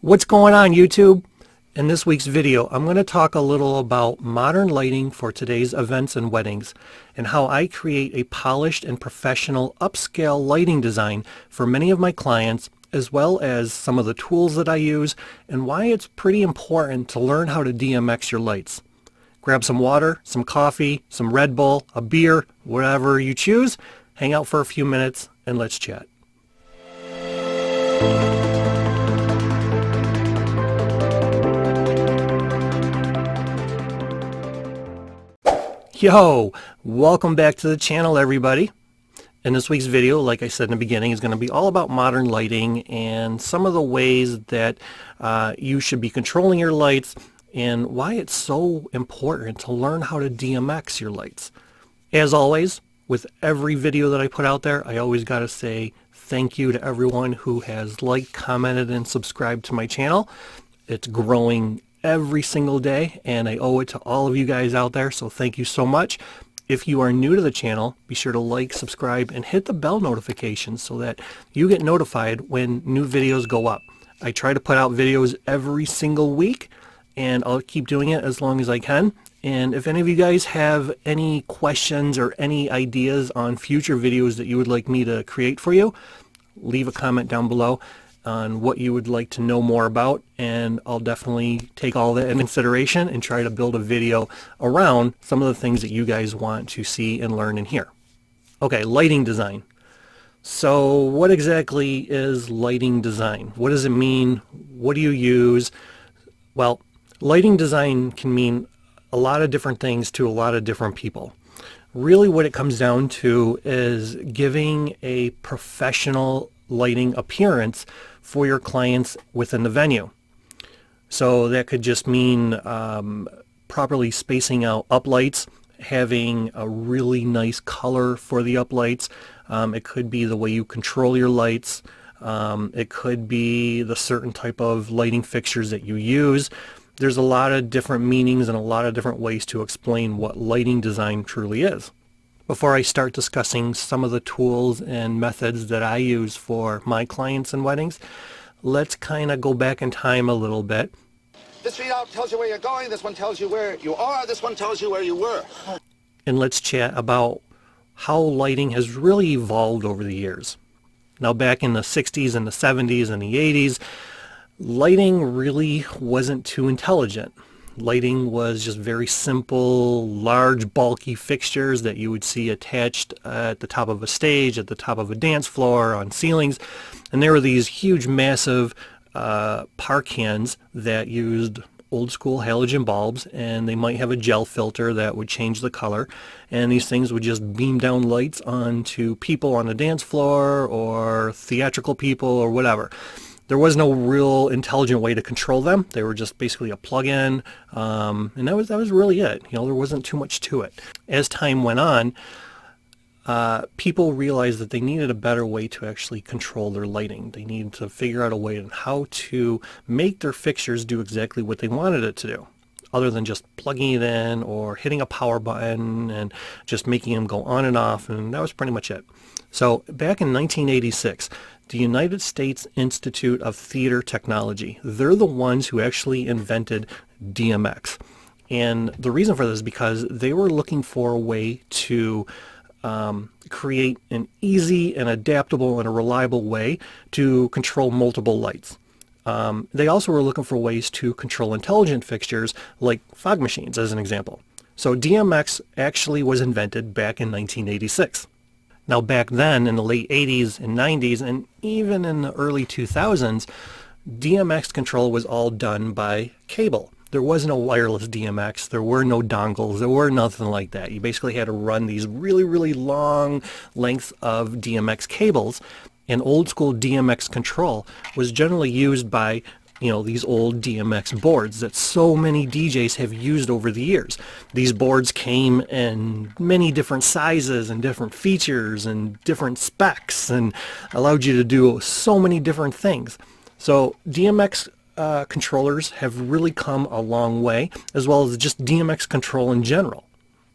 What's going on, YouTube? In this week's video, I'm going to talk a little about modern lighting for today's events and weddings, and how I create a polished and professional upscale lighting design for many of my clients, as well as some of the tools that I use, and why it's pretty important to learn how to DMX your lights. Grab some water, some coffee, some Red Bull, a beer, whatever you choose, hang out for a few minutes, and let's chat. Yo, welcome back to the channel, everybody. In this week's video, like I said in the beginning, is going to be all about modern lighting and some of the ways that you should be controlling your lights and why it's so important to learn how to DMX your lights. As always, with every video that I put out there, I always got to say thank you to everyone who has liked, commented, and subscribed to my channel. It's growing every single day, and I owe it to all of you guys out there, so thank you so much. If you are new to the channel, be sure to like, subscribe, and hit the bell notification so that you get notified when new videos go up. I try to put out videos every single week, and I'll keep doing it as long as I can. And if any of you guys have any questions or any ideas on future videos that you would like me to create for you, leave a comment down below on what you would like to know more about, and I'll definitely take all that in consideration and try to build a video around some of the things that you guys want to see and learn and hear. Okay, lighting design. So what exactly is lighting design? What does it mean? What do you use? Well, lighting design can mean a lot of different things to a lot of different people. Really what it comes down to is giving a professional lighting appearance for your clients within the venue. So that could just mean properly spacing out uplights, having a really nice color for the uplights. It could be the way you control your lights. It could be the certain type of lighting fixtures that you use. There's a lot of different meanings and a lot of different ways to explain what lighting design truly is. Before I start discussing some of the tools and methods that I use for my clients and weddings, let's kind of go back in time a little bit. This readout tells you where you're going, this one tells you where you are, this one tells you where you were. And let's chat about how lighting has really evolved over the years. Now, back in the 60s and the 70s and the 80s, lighting really wasn't too intelligent. Lighting was just very simple, large, bulky fixtures that you would see attached at the top of a stage, at the top of a dance floor, on ceilings. And there were these huge, massive par cans that used old school halogen bulbs, and they might have a gel filter that would change the color. And these things would just beam down lights onto people on the dance floor or theatrical people or whatever. There was no real intelligent way to control them. They were just basically a plug-in, and that was really it. You know, there wasn't too much to it. As time went on, people realized that they needed a better way to actually control their lighting. They needed to figure out a way on how to make their fixtures do exactly what they wanted it to do, other than just plugging it in or hitting a power button and just making them go on and off, and that was pretty much it. So back in 1986, the United States Institute of Theater Technology, they're the ones who actually invented DMX. And the reason for this is because they were looking for a way to create an easy and adaptable and a reliable way to control multiple lights. They also were looking for ways to control intelligent fixtures like fog machines, as an example. So DMX actually was invented back in 1986. Now, back then, in the late 80s and 90s, and even in the early 2000s, DMX control was all done by cable. There was no wireless DMX. There were no dongles. There were nothing like that. You basically had to run these really, really long lengths of DMX cables, and old school DMX control was generally used by these old DMX boards that so many DJs have used over the years. These boards came in many different sizes and different features and different specs and allowed you to do so many different things. So DMX controllers have really come a long way, as well as just DMX control in general.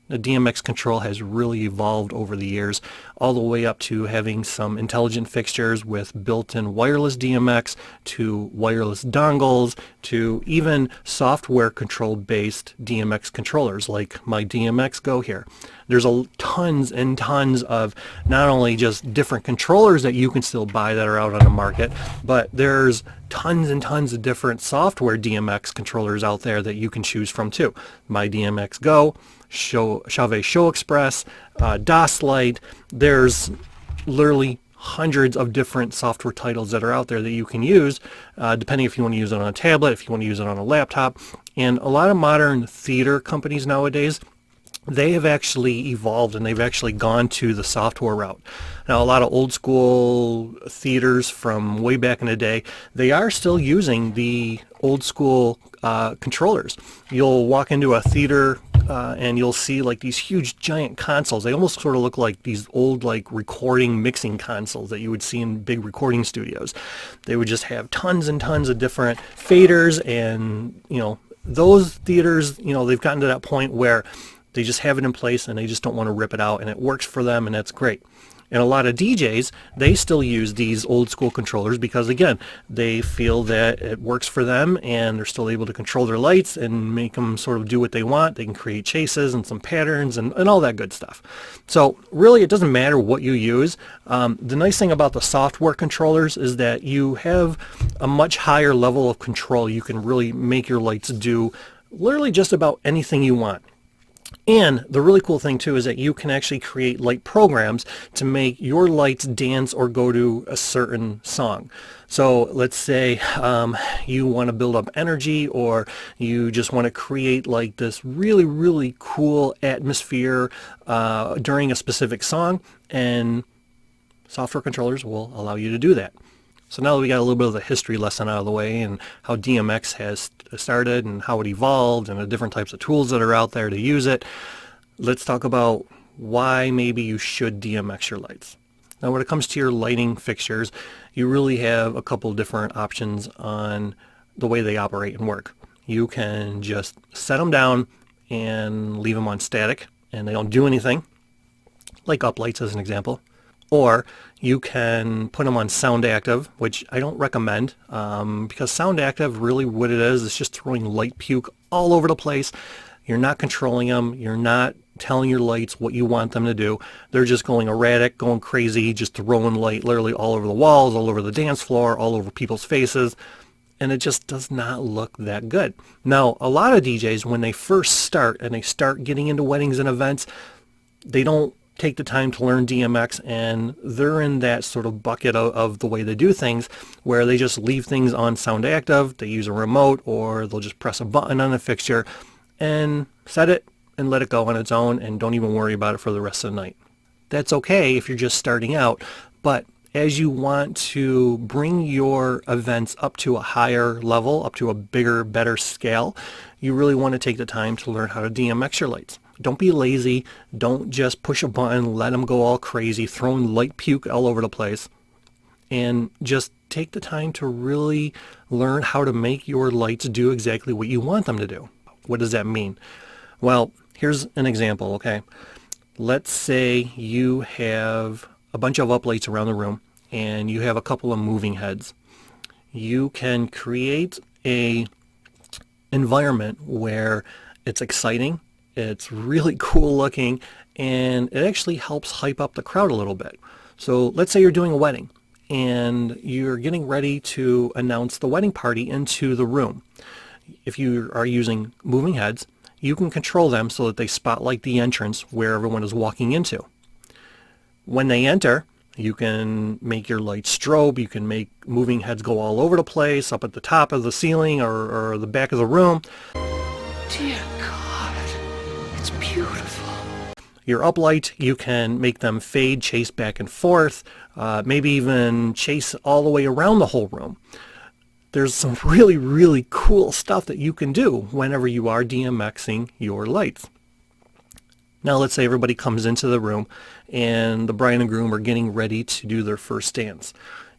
The DMX control has really evolved over the years, all the way up to having some intelligent fixtures with built-in wireless DMX, to wireless dongles, to even software control-based DMX controllers like my DMX Go here. There's tons and tons of not only just different controllers that you can still buy that are out on the market, but there's tons and tons of different software DMX controllers out there that you can choose from too. My DMX Go, Chauvet Show Express, DOS Lite. There's literally hundreds of different software titles that are out there that you can use, depending if you want to use it on a tablet, if you want to use it on a laptop. And a lot of modern theater companies nowadays, they have actually evolved and they've actually gone to the software route. Now, a lot of old school theaters from way back in the day, they are still using the old school controllers. You'll walk into a theater and you'll see like these huge giant consoles. They almost sort of look like these old like recording mixing consoles that you would see in big recording studios. They would just have tons and tons of different faders, and those theaters, they've gotten to that point where they just have it in place and they just don't want to rip it out, and it works for them, and that's great. And a lot of DJs, they still use these old school controllers because, again, they feel that it works for them and they're still able to control their lights and make them sort of do what they want. They can create chases and some patterns and all that good stuff. So really, it doesn't matter what you use. The nice thing about the software controllers is that you have a much higher level of control. You can really make your lights do literally just about anything you want. And the really cool thing too is that you can actually create light programs to make your lights dance or go to a certain song. So let's say you want to build up energy, or you just want to create like this really, really cool atmosphere during a specific song, and software controllers will allow you to do that. So now that we got a little bit of the history lesson out of the way and how DMX has started and how it evolved and the different types of tools that are out there to use it, let's talk about why maybe you should DMX your lights. Now, when it comes to your lighting fixtures, you really have a couple different options on the way they operate and work. You can just set them down and leave them on static and they don't do anything, like uplights as an example. Or you can put them on sound active, which I don't recommend because sound active, really what it is just throwing light puke all over the place. You're not controlling them. You're not telling your lights what you want them to do. They're just going erratic, going crazy, just throwing light literally all over the walls, all over the dance floor, all over people's faces. And it just does not look that good. Now, a lot of DJs, when they first start and they start getting into weddings and events, they don't take the time to learn DMX, and they're in that sort of bucket of the way they do things where they just leave things on sound active. They use a remote, or they'll just press a button on a fixture and set it and let it go on its own and don't even worry about it for the rest of the night. That's okay if you're just starting out, but as you want to bring your events up to a higher level, up to a bigger, better scale, you really want to take the time to learn how to DMX your lights. Don't be lazy. Don't just push a button, let them go all crazy, throwing light puke all over the place. And just take the time to really learn how to make your lights do exactly what you want them to do. What does that mean? Well, here's an example, okay? Let's say you have a bunch of uplights around the room and you have a couple of moving heads. You can create a environment where it's exciting, it's really cool looking, and it actually helps hype up the crowd a little bit. So let's say you're doing a wedding and you're getting ready to announce the wedding party into the room. If you are using moving heads, you can control them so that they spotlight the entrance where everyone is walking into. When they enter, you can make your lights strobe. You can make moving heads go all over the place, up at the top of the ceiling or the back of the room. Dear God, it's beautiful. Your uplight, you can make them fade, chase back and forth, maybe even chase all the way around the whole room. There's some really, really cool stuff that you can do whenever you are DMXing your lights. Now let's say everybody comes into the room and the bride and groom are getting ready to do their first dance.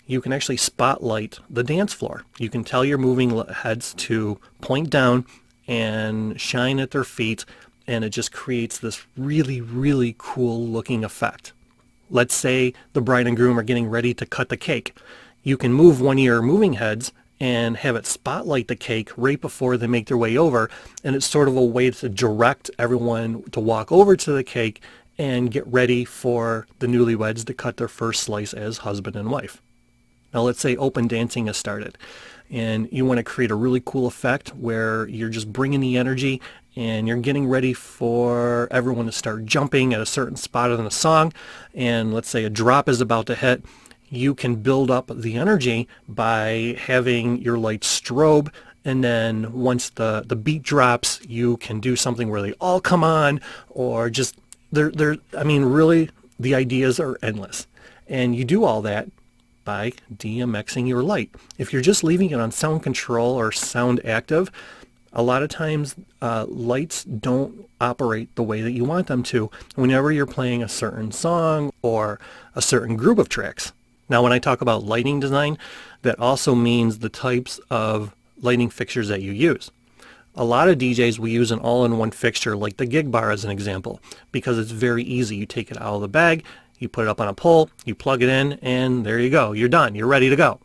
You can actually spotlight the dance floor. You can tell your moving heads to point down and shine at their feet and it just creates this really, really cool looking effect. Let's say the bride and groom are getting ready to cut the cake. You can move one of your moving heads and have it spotlight the cake right before they make their way over, and it's sort of a way to direct everyone to walk over to the cake and get ready for the newlyweds to cut their first slice as husband and wife. Now let's say open dancing has started, and you want to create a really cool effect where you're just bringing the energy and you're getting ready for everyone to start jumping at a certain spot in the song, and let's say a drop is about to hit. You can build up the energy by having your lights strobe, and then once the beat drops, you can do something where they all come on, or just I mean, really, the ideas are endless. And you do all that by DMXing your light. If you're just leaving it on sound control or sound active, a lot of times lights don't operate the way that you want them to whenever you're playing a certain song or a certain group of tracks. Now, when I talk about lighting design, that also means the types of lighting fixtures that you use. A lot of DJs will use an all-in-one fixture like the gig bar as an example, because it's very easy. You take it out of the bag, you put it up on a pole, you plug it in, and there you go. You're done. You're ready to go.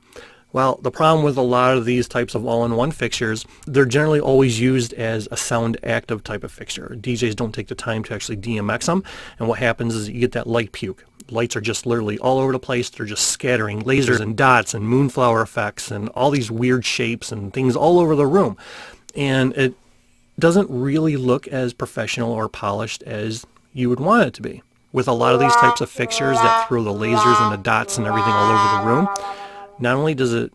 Well, the problem with a lot of these types of all-in-one fixtures, they're generally always used as a sound active type of fixture. DJs don't take the time to actually DMX them, and what happens is you get that light puke. Lights are just literally all over the place. They're just scattering lasers and dots and moonflower effects and all these weird shapes and things all over the room. And it doesn't really look as professional or polished as you would want it to be. With a lot of these types of fixtures that throw the lasers and the dots and everything all over the room, not only does it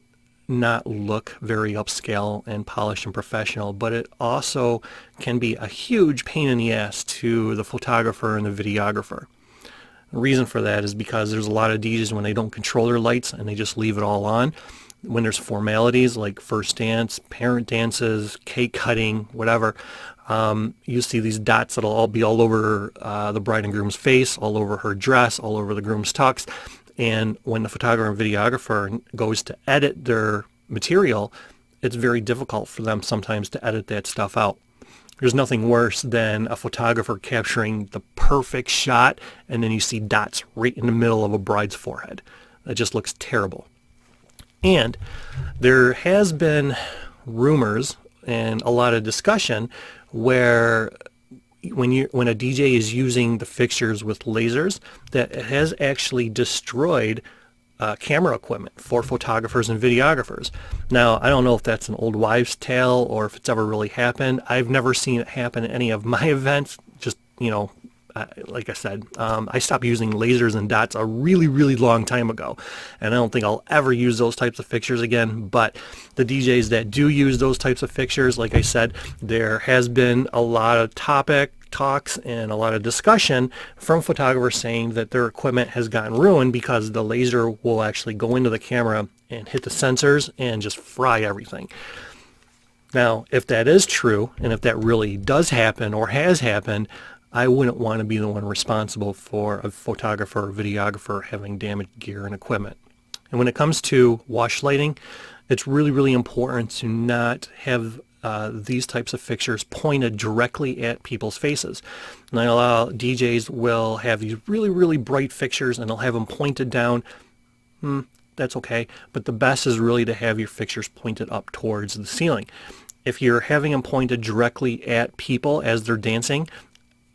not look very upscale and polished and professional, but it also can be a huge pain in the ass to the photographer and the videographer. The reason for that is because there's a lot of DJs when they don't control their lights and they just leave it all on. When there's formalities like first dance, parent dances, cake cutting, whatever, you see these dots that'll all be all over the bride and groom's face, all over her dress, all over the groom's tux. And when the photographer and videographer goes to edit their material, it's very difficult for them sometimes to edit that stuff out. There's nothing worse than a photographer capturing the perfect shot and then you see dots right in the middle of a bride's forehead. That just looks terrible. And there has been rumors and a lot of discussion where when a DJ is using the fixtures with lasers, that it has actually destroyed camera equipment for photographers and videographers. Now, I don't know if that's an old wives' tale or if it's ever really happened. I've never seen it happen at any of my events. Just, like I said, I stopped using lasers and dots a really, really long time ago, and I don't think I'll ever use those types of fixtures again. But the DJs that do use those types of fixtures, like I said, there has been a lot of talks and a lot of discussion from photographers saying that their equipment has gotten ruined because the laser will actually go into the camera and hit the sensors and just fry everything. Now, if that is true, and if that really does happen or has happened, I wouldn't want to be the one responsible for a photographer or videographer having damaged gear and equipment. And when it comes to wash lighting, it's really, really important to not have these types of fixtures pointed directly at people's faces. And a lot of DJs will have these really, really bright fixtures and they'll have them pointed down. That's okay, but the best is really to have your fixtures pointed up towards the ceiling. If you're having them pointed directly at people as they're dancing,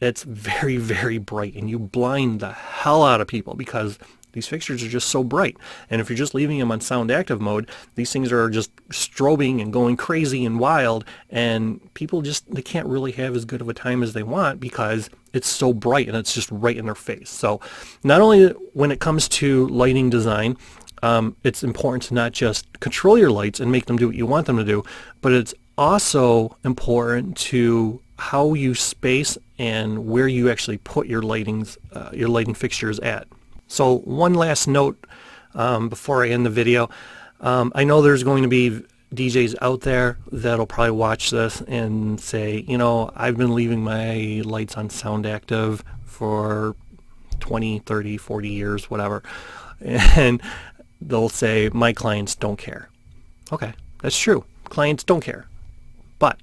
it's very, very bright, and you blind the hell out of people because these fixtures are just so bright. And if you're just leaving them on sound active mode, these things are just strobing and going crazy and wild, and people they can't really have as good of a time as they want because it's so bright and it's just right in their face. So not only when it comes to lighting design, it's important to not just control your lights and make them do what you want them to do, but it's also important to how you space and where you actually put your lighting fixtures at. So one last note before I end the video. I know there's going to be DJs out there that'll probably watch this and say, I've been leaving my lights on sound active for 20, 30, 40 years, whatever. And they'll say, my clients don't care. Okay, that's true. Clients don't care. But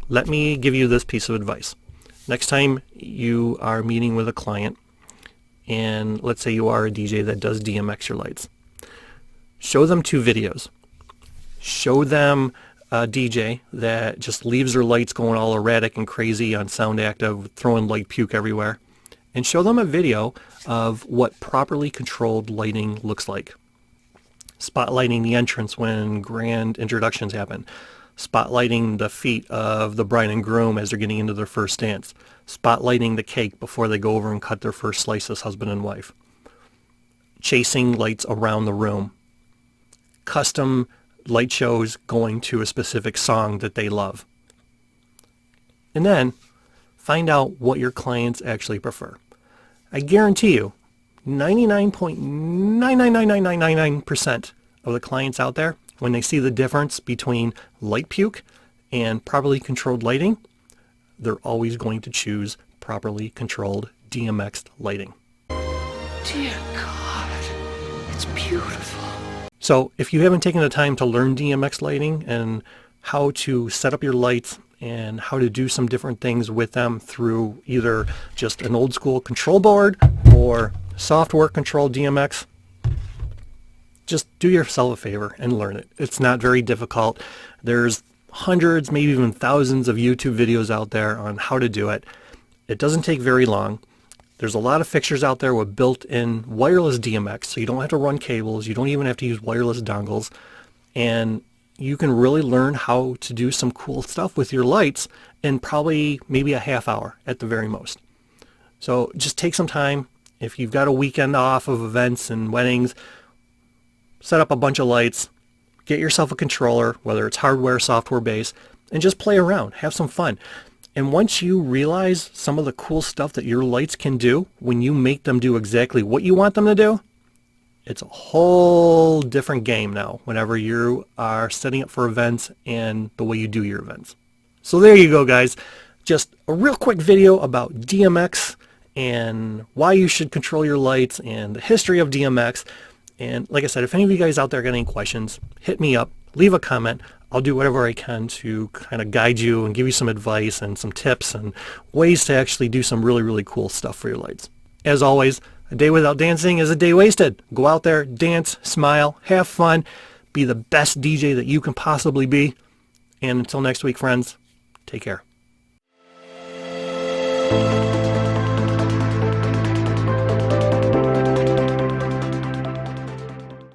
let me give you this piece of advice. Next time you are meeting with a client, and let's say you are a DJ that does DMX your lights, show them 2 videos. Show them a DJ that just leaves their lights going all erratic and crazy on sound active, throwing light puke everywhere. And show them a video of what properly controlled lighting looks like. Spotlighting the entrance when grand introductions happen. Spotlighting the feet of the bride and groom as they're getting into their first dance. Spotlighting the cake before they go over and cut their first slice as husband and wife. Chasing lights around the room. Custom light shows going to a specific song that they love. And then find out what your clients actually prefer. I guarantee you 99.99999% of the clients out there, when they see the difference between light puke and properly controlled lighting, they're always going to choose properly controlled DMX lighting. Dear God, it's beautiful. So if you haven't taken the time to learn DMX lighting and how to set up your lights and how to do some different things with them through either just an old school control board or software controlled DMX, just do yourself a favor and learn it. It's not very difficult. There's hundreds, maybe even thousands of YouTube videos out there on how to do it. It doesn't take very long. There's a lot of fixtures out there with built-in wireless DMX, so you don't have to run cables. You don't even have to use wireless dongles. And you can really learn how to do some cool stuff with your lights in probably maybe a half hour at the very most. So just take some time. If you've got a weekend off of events and weddings, set up a bunch of lights, get yourself a controller, whether it's hardware, software based, and just play around. Have some fun. And once you realize some of the cool stuff that your lights can do when you make them do exactly what you want them to do, it's a whole different game now whenever you are setting up for events and the way you do your events. So there you go, guys. Just a real quick video about DMX and why you should control your lights and the history of DMX. And like I said, if any of you guys out there got any questions, hit me up, leave a comment. I'll do whatever I can to kind of guide you and give you some advice and some tips and ways to actually do some really, really cool stuff for your lights. As always, a day without dancing is a day wasted. Go out there, dance, smile, have fun, be the best DJ that you can possibly be. And until next week, friends, take care.